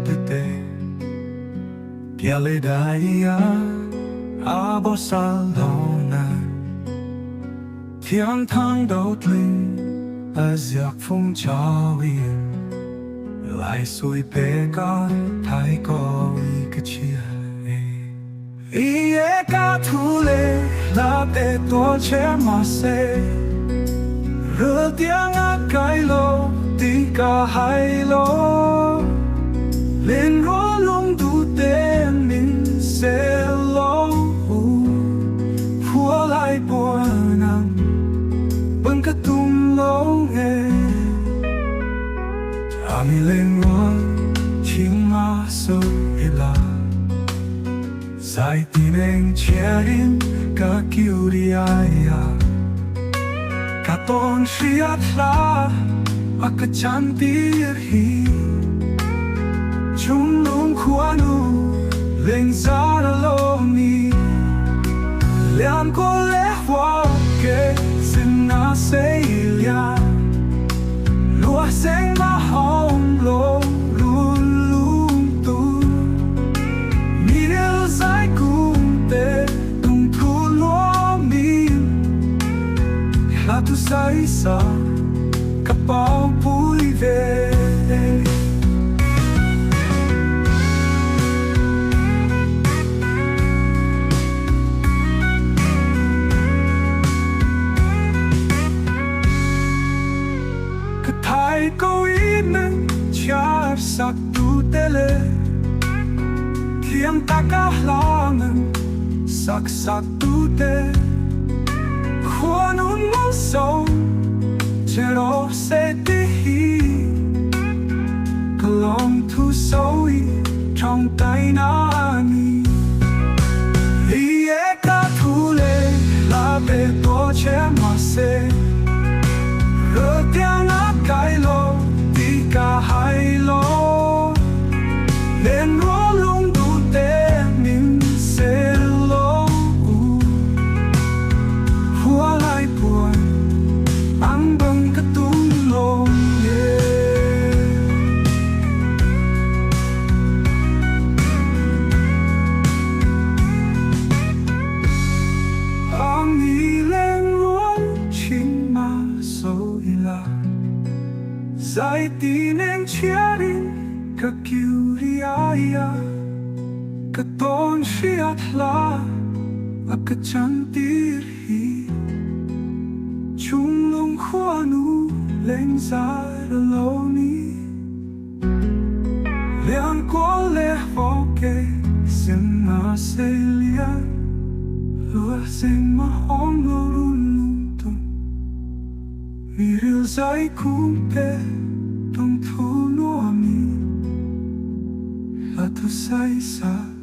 tete Piale daia abo salona Thiên thang đầu linh ở giặc phong trào yên lại xuôi bể có thái có ý cái chia ý ca thu lệ là để tua che mà se rửa tiếng cái lô đi cả hai lô lên rô lung đủ tên mình sẽ lô phua lại buồn nắng bằng cả tung lô nghe ami lên ngon chim ma sâu ila sai tim anh chia in cả kiu đi ai cả ton siat la akacantir hi chung nung khuanu lên ra lo mi lian ko le hoa ke sin na se ilia lúa sen ma hồng lo lun lung tu mi điều sai cung te tung thu lúa mi là tu sai sa bao vui về cái thái câu ý nâng cha sắc tu tele thiên ta cả langen sắc tu te khoan un mong sâu Pero sẽ đi Cả lòng thu sâu trong tay nani Ý ca thu lệ là bề tổ che mà se Rơ tiếng cái lô đi cả hai lô Lên rô lung đủ tên mình sẽ lô Hua lại buồn Ang bang katulong Ang ilang ruan ching ma so ila Zai tineng chiarin ka kiuri aya Ka ton siat la Akacantir hi Chung lung khuanu lên ra lâu ni Lian có lẽ vô kê xin ngã sẽ lian Lúa xin mà hông lô run lung tung Mi rìu dây cung bê tung thu lúa mi Là tu say xa